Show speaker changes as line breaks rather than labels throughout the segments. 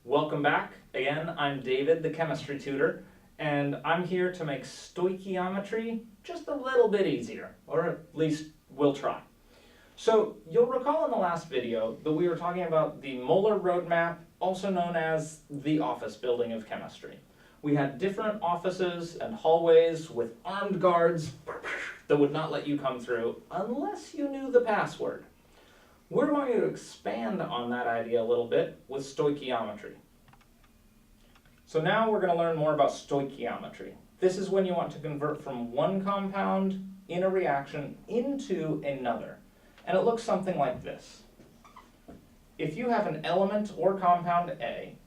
Welcome back. Again, I'm David, the chemistry tutor, and I'm here to make stoichiometry just a little bit easier, or at least we'll try. So you'll recall in the last video that we were talking about the molar roadmap, also known as the office building of chemistry. We had different offices and hallways with armed guards that would not let you come through unless you knew the password. We're going to expand on that idea a little bit with stoichiometry. So now we're going to learn more about stoichiometry. This is when you want to convert from one compound in a reaction into another. And it looks something like this. If you have an element or compound A,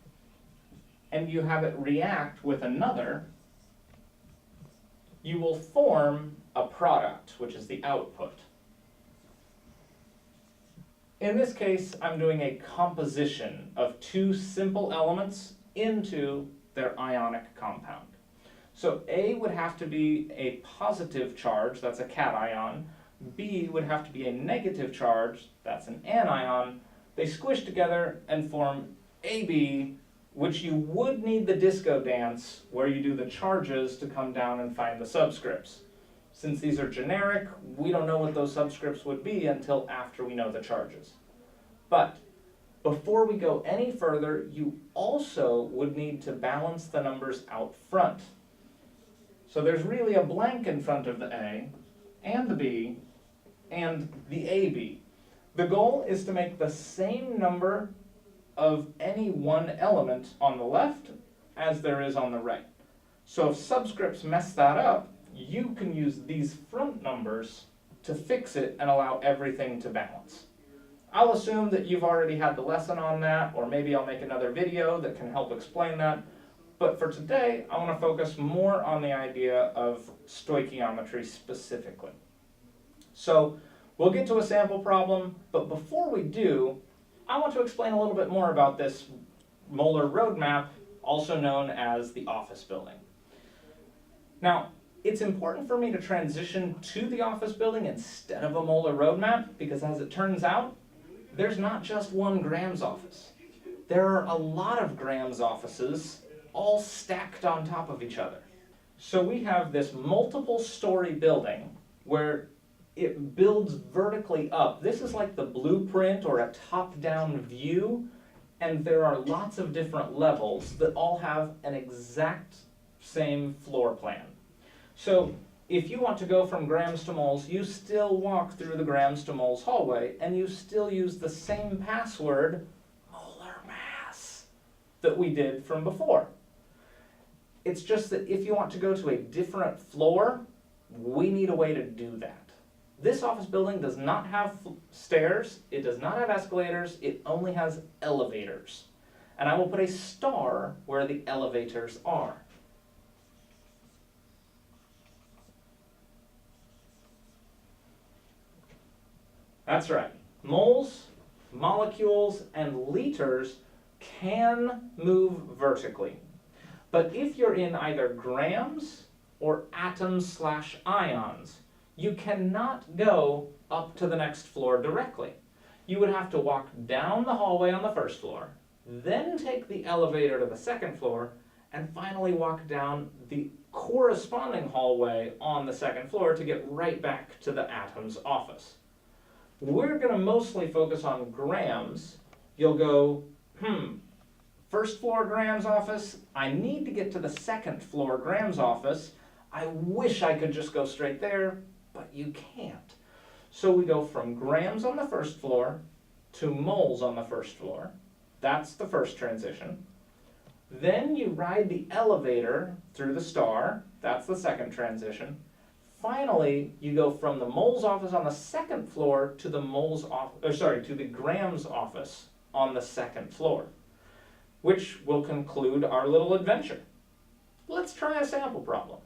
and you have it react with another, you will form a product, which is the output. In this case, I'm doing a composition of two simple elements into their ionic compound. So A would have to be a positive charge, that's a cation. B would have to be a negative charge, that's an anion. They squish together and form AB, which you would need the disco dance where you do the charges to come down and find the subscripts. Since these are generic, we don't know what those subscripts would be until after we know the charges. But before we go any further, you also would need to balance the numbers out front. So there's really a blank in front of the A, and the B, and the AB. The goal is to make the same number of any one element on the left as there is on the right. So if subscripts mess that up, you can use these front numbers to fix it and allow everything to balance. I'll assume that you've already had the lesson on that, or maybe I'll make another video that can help explain that. But for today, I want to focus more on the idea of stoichiometry specifically. So we'll get to a sample problem, but before we do, I want to explain a little bit more about this molar roadmap, also known as the office building. Now, it's important for me to transition to the office building instead of a molar roadmap, because as it turns out, there's not just one Graham's office. There are a lot of Graham's offices all stacked on top of each other. So we have this multiple story building where it builds vertically up. This is like the blueprint or a top-down view, and there are lots of different levels that all have an exact same floor plan. So if you want to go from grams to moles, you still walk through the grams to moles hallway, and you still use the same password, molar mass, that we did from before. It's just that if you want to go to a different floor, we need a way to do that. This office building does not have stairs, it does not have escalators, it only has elevators. And I will put a star where the elevators are. That's right. Moles, molecules, and liters can move vertically. But if you're in either grams or atoms/ions, you cannot go up to the next floor directly. You would have to walk down the hallway on the first floor, then take the elevator to the second floor, and finally walk down the corresponding hallway on the second floor to get right back to the atoms office. We're going to mostly focus on grams. You'll go, first floor Graham's office, I need to get to the second floor Graham's office. I wish I could just go straight there, but you can't. So we go from grams on the first floor to moles on the first floor. That's the first transition. Then you ride the elevator through the star. That's the second transition. Finally, you go from the moles office on the second floor to the to the grams office on the second floor, which will conclude our little adventure. Let's try a sample problem.